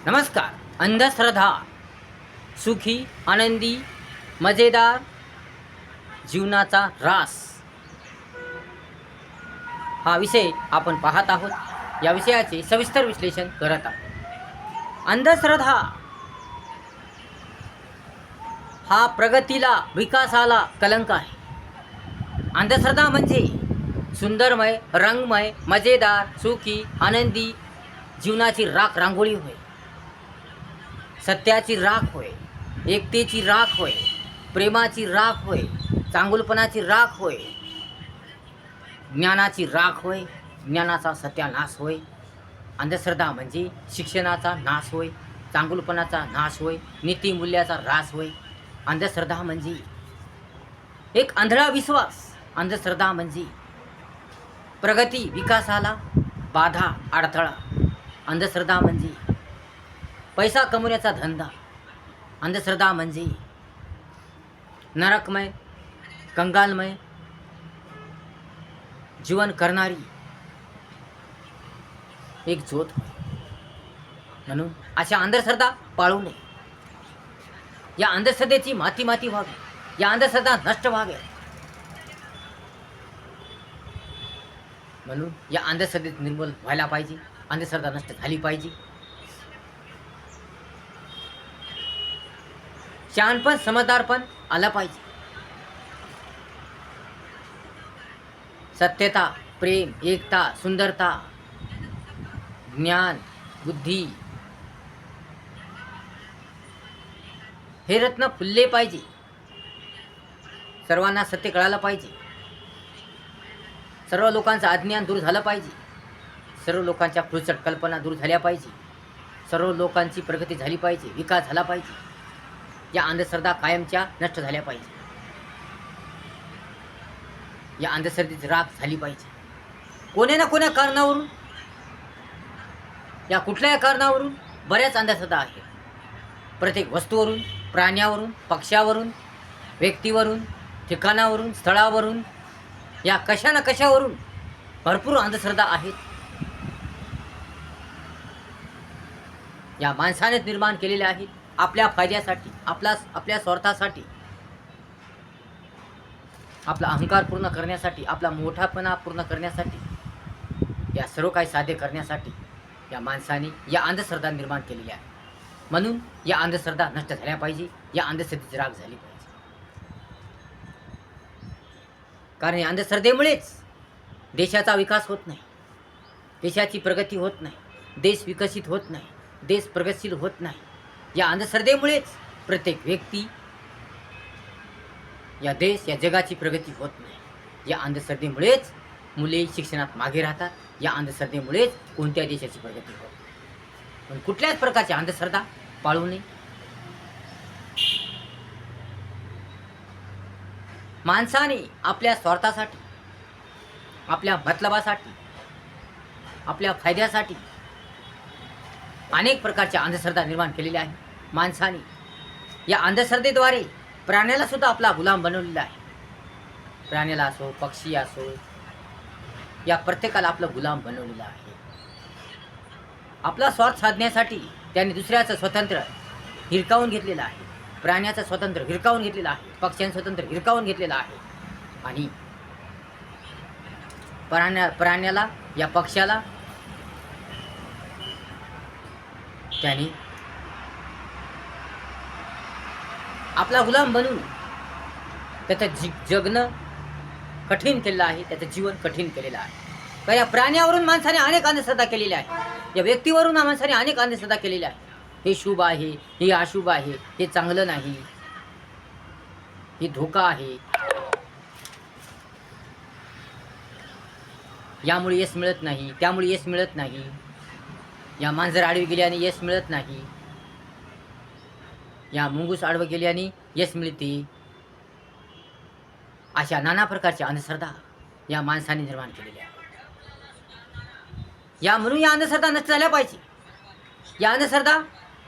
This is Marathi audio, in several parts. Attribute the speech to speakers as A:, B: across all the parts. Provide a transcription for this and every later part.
A: नमस्कार. अंधश्रद्धा सुखी, आनंदी, मजेदार जीवनाचा रास हा विषय आपण पाहत आहोत. या विषयाचे सविस्तर विश्लेषण करत आहोत. अंधश्रद्धा हा प्रगतीला, विकासाला कलंक आहे. अंधश्रद्धा म्हणजे सुंदरमय, रंगमय, मजेदार, सुखी, आनंदी जीवनाची राख रांगोळी होय. सत्याची राख होय, एकतेची राख होय, प्रेमाची राख होय, चांगुलपणाची राख होय, ज्ञानाची राख होय, ज्ञानाचा सत्यानाश होय. अंधश्रद्धा म्हणजे शिक्षणाचा नाश होय, चांगुलपणाचा नाश होय, नीतिमूल्याचा ऱ्हास होय. अंधश्रद्धा म्हणजे एक आंधळा विश्वास. अंधश्रद्धा म्हणजे प्रगती, विकासाला बाधा, अडथळा. अंधश्रद्धा म्हणजे पैसा कमवण्याचा धंदा. अंधश्रद्धा म्हणजे नरकमय, कंगालमय जीवन करणारी एक ज्योत. म्हणून अशा अंधश्रद्धा पाळू नये. या अंधश्रद्धेची माती व्हावी, या अंधश्रद्धा नष्ट व्हाव्या. म्हणून या अंधश्रद्धेत निर्मूल व्हायला पाहिजे, अंधश्रद्धा नष्ट झाली पाहिजे. शहाणपण, समजदारपण आलं पाहिजे. सत्यता, प्रेम, एकता, सुंदरता, ज्ञान, बुद्धी हे रत्न फुलले पाहिजे. सर्वांना सत्य कळालं पाहिजे. सर्व लोकांचं अज्ञान दूर झालं पाहिजे. सर्व लोकांच्या खुळचट कल्पना दूर झाल्या पाहिजे. सर्व लोकांची प्रगती झाली पाहिजे, विकास झाला पाहिजे. या अंधश्रद्धा कायमच्या नष्ट झाल्या पाहिजे. या अंधश्रद्धेची राख झाली पाहिजे. कोण्या ना कोण्या कारणावरून, या कुठल्याही कारणावरून बऱ्याच अंधश्रद्धा आहेत. प्रत्येक वस्तूवरून, प्राण्यावरून, पक्ष्यावरून, व्यक्तीवरून, ठिकाणावरून, स्थळावरून, या कशा ना कशावरून भरपूर अंधश्रद्धा आहेत. या माणसानेच निर्माण केलेल्या आहेत. आपल्या फायद्यासाठी, आपल्या स्वार्थासाठी, आपला अहंकार पूर्ण करण्यासाठी, आपला मोठापणा पूर्ण करण्यासाठी, या सर्व काही साध्य करण्यासाठी या माणसाने या अंधश्रद्धा निर्माण केलेल्या आहेत. म्हणून या अंधश्रद्धा नष्ट झाल्या पाहिजे. या अंधश्रद्धेची राख झाली पाहिजे. कारण या अंधश्रद्धेमुळेच देशाचा विकास होत नाही, देशाची प्रगती होत नाही, देश विकसित होत नाही, देश प्रगतशील होत नाही. या अंधश्रद्धेमुळेच प्रत्येक व्यक्ती, या देश, या जगाची प्रगती होत नाही. या अंधश्रद्धेमुळेच मुले शिक्षणात मागे राहतात. या अंधश्रद्धेमुळेच कोणत्या देशाची प्रगती होत नाही. पण कुठल्याच प्रकारची अंधश्रद्धा पाळू नये. माणसाने आपल्या स्वार्थासाठी, आपल्या मतलबासाठी, आपल्या फायद्यासाठी अनेक प्रकारच्या अंधश्रद्धा निर्माण केलेल्या आहेत. माणसाने या अंधश्रद्धेद्वारे प्राण्याला सुद्धा आपला गुलाम बनवलेला आहे. प्राण्याला असो, पक्षी असो, या प्रत्येकाला आपलं गुलाम बनवलेलं आहे. आपला स्वार्थ साधण्यासाठी त्यांनी दुसऱ्याचं स्वातंत्र्य हिरकावून घेतलेलं आहे. प्राण्याचं स्वातंत्र्य हिरकावून घेतलेलं आहे, पक्ष्यांचं स्वातंत्र्य हिरकावून घेतलेलं आहे. आणि प्राण्याला, या पक्षाला त्यांनी आपला गुलाम बनवून त्याचं जगणं कठीण केलेलं आहे, त्याचं जीवन कठीण केलेलं आहे. तर या प्राण्यावरून माणसाने अनेक अंधश्रद्धा केलेल्या आहेत. या व्यक्तीवरून माणसाने अनेक अंधश्रद्धा केलेल्या आहेत. हे शुभ आहे, हे अशुभ आहे, हे चांगलं नाही, हे धोका आहे, यामुळे यश मिळत नाही, त्यामुळे यश मिळत नाही, या मांजर आडवी गेल्याने यश मिळत नाही, या मुंगूस आडवं गेल्याने यश मिळते. अशा नाना प्रकारच्या अंधश्रद्धा या माणसाने निर्माण केलेल्या आहेत. म्हणून या अंधश्रद्धा नष्ट झाल्या पाहिजे. या अंधश्रद्धा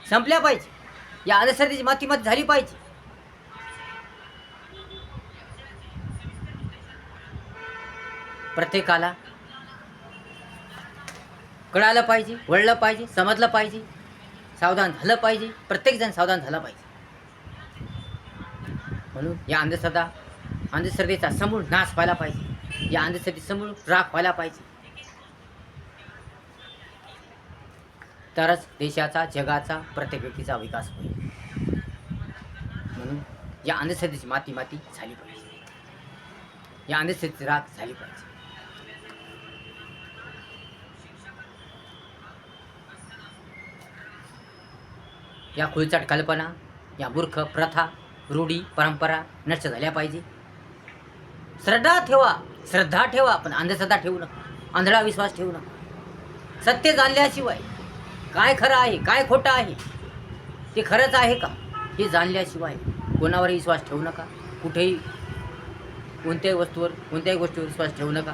A: संपल्या पाहिजे. या अंधश्रद्धेची माती झाली पाहिजे. प्रत्येकाला कळालं पाहिजे, वळलं पाहिजे, समजलं पाहिजे सावधान झालं पाहिजे, प्रत्येकजण सावधान झाला पाहिजे. म्हणून या अंधश्रद्धेचा समूळ नाश व्हायला पाहिजे. या अंधश्रद्धे समूळ राख व्हायला पाहिजे. तरच देशाचा, जगाचा, प्रत्येक व्यक्तीचा विकास होईल. म्हणून या अंधश्रद्धेची माती झाली पाहिजे. या अंधश्रद्धेची राख झाली पाहिजे. या खुळचाट कल्पना, या मूर्ख प्रथा, रूढी, परंपरा नष्ट झाल्या पाहिजे. श्रद्धा ठेवा, पण अंधश्रद्धा ठेवू नका. आंधळा विश्वास ठेवू नका. सत्य जाणल्याशिवाय काय खरं आहे, काय खोटं आहे, ते खरंच आहे का हे जाणल्याशिवाय कोणावरही विश्वास ठेवू नका. कुठेही कोणत्याही वस्तूवर, कोणत्याही गोष्टीवर विश्वास ठेवू नका.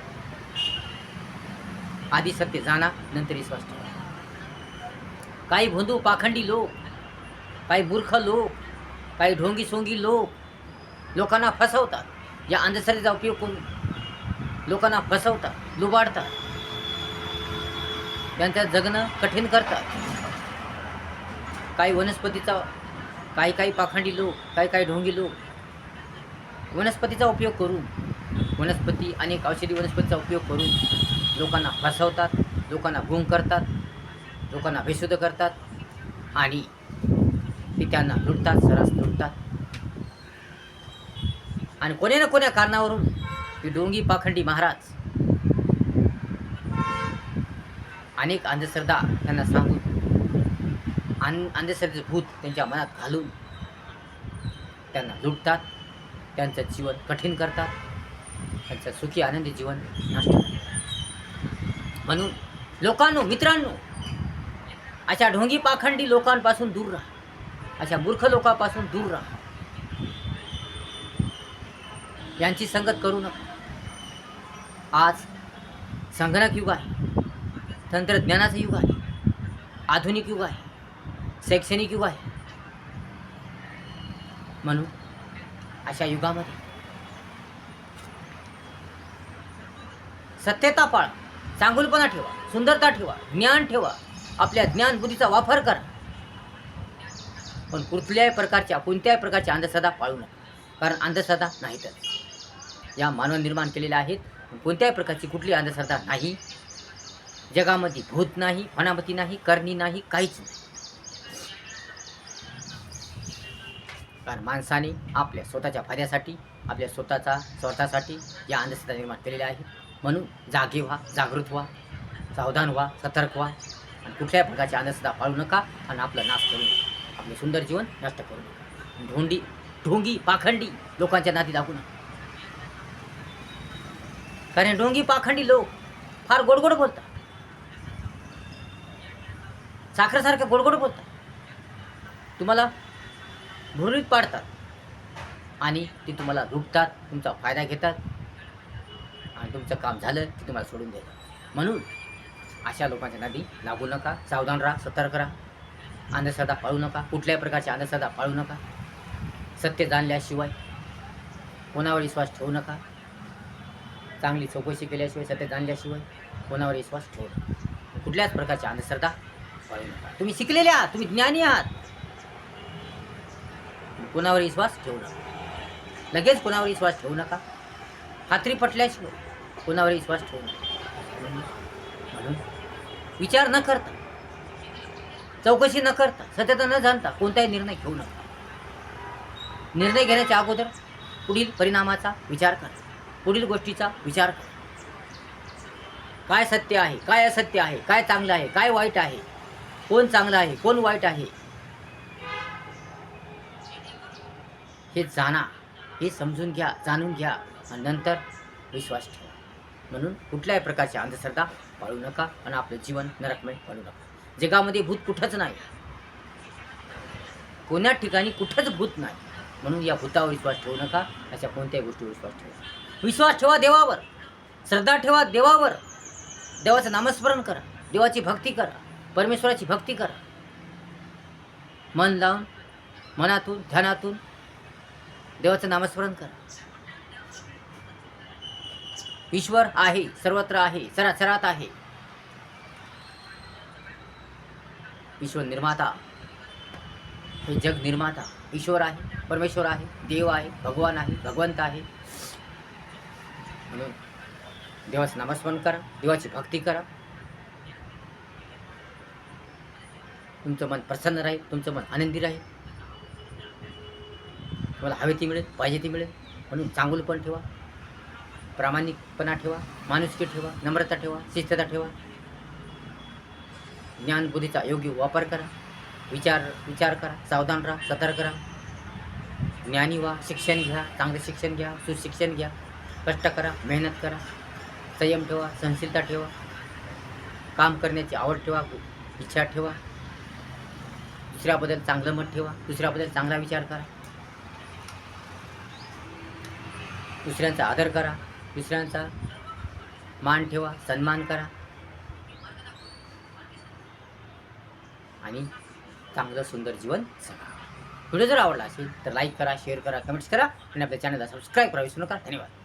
A: आधी सत्य जाणा, नंतर विश्वास ठेवा. काही भोंदू पाखंडी लोक, काही मूर्ख लोक, काही ढोंगी सोंगी लोक लोकांना फसवतात. या अंधश्रद्धेचा उपयोग करून लोकांना फसवतात, लुबाडतात, त्यांचं जगणं कठीण करतात. काही वनस्पतीचा, काही पाखंडी लोक, काही ढोंगी लोक वनस्पतीचा उपयोग करून, अनेक औषधी वनस्पतीचा उपयोग करून लोकांना फसवतात, लोकांना गुंग करतात, लोकांना बेशुद्ध करतात आणि ते त्यांना लुटतात, सरस लुटतात. आणि कोण्या ना कोण्या कारणावरून ते ढोंगी पाखंडी महाराज अनेक अंधश्रद्धा त्यांना सांगून, अंधश्रद्धेचं भूत त्यांच्या मनात घालून त्यांना लुटतात, त्यांचं जीवन कठीण करतात, त्यांचं सुखी आनंदी जीवन नष्ट करतात. म्हणून लोकांनो, मित्रांनो, अशा ढोंगी पाखंडी लोकांपासून दूर राहा. अशा मूर्ख लोकांपासून दूर राहा. यांची संगत करू नका. आज संगणक युग आहे, तंत्रज्ञानाचं युग आहे, आधुनिक युग आहे, शैक्षणिक युग आहे. म्हणून अशा युगामध्ये सत्यता पाळा, चांगुलपणा ठेवा, सुंदरता ठेवा, ज्ञान ठेवा, आपल्या ज्ञान बुद्धीचा वापर करा. पण कोणत्याही प्रकारच्या अंधश्रद्धा पाळू नका. कारण अंधश्रद्धा नाहीतच या मानव निर्माण केलेल्या आहेत. कोणत्याही प्रकारची कुठली अंधश्रद्धा नाही. जगामध्ये भूत नाही, फणामती नाही, करणी नाही, काहीच नाही. कारण माणसाने आपल्या स्वतःच्या फायद्यासाठी, आपल्या स्वार्थासाठी या अंधश्रद्धा निर्माण केलेल्या आहेत. म्हणून जागे व्हा, जागृत व्हा, सावधान व्हा, सतर्क व्हा आणि कुठल्याही प्रकारची अंधश्रद्धा पाळू नका आणि आपला नाश करू नका. आपले सुंदर जीवन नष्ट करू नका. ढोंगी पाखंडी लोकांच्या नादी लागू नका. कारण ढोंगी पाखंडी लोक फार गोडगोड बोलतात, साखरेसारखं गोडगोड बोलतात, तुम्हाला भुरळीत पाडतात आणि ते तुम्हाला लुटतात, तुमचा फायदा घेतात आणि तुमचं काम झालं की तुम्हाला सोडून देतात. म्हणून अशा लोकांच्या नादी लागू नका. सावधान राहा, सतर्क राहा. अंधश्रद्धा पाळू नका. कुठल्याही प्रकारची अंधश्रद्धा पाळू नका. सत्य जाणल्याशिवाय कोणावर विश्वास ठेवू नका. चांगली चौकशी केल्याशिवाय, सत्य जाणल्याशिवाय कोणावर विश्वास ठेवू नका. कुठल्याच प्रकारची अंधश्रद्धा पाळू नका. तुम्ही शिकलेले आहात, तुम्ही ज्ञानी आहात, कोणावर विश्वास ठेवू नका. लगेच कोणावर विश्वास ठेवू नका. खात्री पटल्याशिवाय कोणावर विश्वास ठेवू नका. म्हणून विचार न करता, चौकशी न करता, सत्यता न जाणता कोणताही निर्णय घेऊ नका. निर्णय घेण्याच्या अगोदर पुढील परिणामाचा विचार करा, पुढील गोष्टीचा विचार करा. काय सत्य आहे, काय असत्य आहे, काय चांगलं आहे, काय वाईट आहे, कोण चांगलं आहे, कोण वाईट आहे, हे जाणा, हे समजून घ्या, जाणून घ्या आणि नंतर विश्वास ठेवा. म्हणून कुठल्याही प्रकारची अंधश्रद्धा पाळू नका आणि आपलं जीवन नरकमय पाळू नका. जगामध्ये भूत कुठंच नाही, कोण्या ठिकाणी कुठंच भूत नाही. म्हणून या भूतावर विश्वास ठेवू नका. अशा कोणत्याही गोष्टीवर विश्वास ठेवा. विश्वास ठेवा देवावर, श्रद्धा ठेवा देवावर, देवाचं नामस्मरण करा, देवाची भक्ती करा, परमेश्वराची भक्ती करा. मन लावून, मनातून, ध्यानातून देवाचं नामस्मरण करा. ईश्वर आहे, सर्वत्र आहे, चराचरात आहे. ईश्वर निर्माता हे जग निर्माता ईश्वर आहे, परमेश्वर आहे, देव आहे, भगवान आहे, भगवंत आहे. म्हणून देवाचं नामस्मरण करा, देवाची भक्ती करा. तुमचं मन प्रसन्न राहील, तुमचं मन आनंदी राहील. तुम्हाला हवे ती मिळेल, पाहिजे ती मिळेल. म्हणून चांगुलपण ठेवा, प्रामाणिकपणा ठेवा, माणुसकी ठेवा, नम्रता ठेवा, शिस्तता ठेवा. ज्ञानबुद्धीचा योग्य वापर करा. विचार करा, सावधान राहा, सतर्क राहा. ज्ञानी व्हा, शिक्षण घ्या, चांगले शिक्षण घ्या, सुशिक्षण घ्या. कष्ट करा, मेहनत करा, संयम ठेवा, सहनशीलता ठेवा, काम करण्याची आवड ठेवा, इच्छा ठेवा. दुसऱ्याबद्दल चांगलं मत ठेवा, दुसऱ्याबद्दल चांगला विचार करा, दुसऱ्यांचा आदर करा, दुसऱ्यांचा मान ठेवा, सन्मान करा. आणि चांगलं सुंदर जीवन जगा. व्हिडिओ जर आवडला असेल तर लाईक करा, शेअर करा, कमेंट्स करा आणि आपल्या चॅनलला सबस्क्राईब करा विसरू नका. धन्यवाद.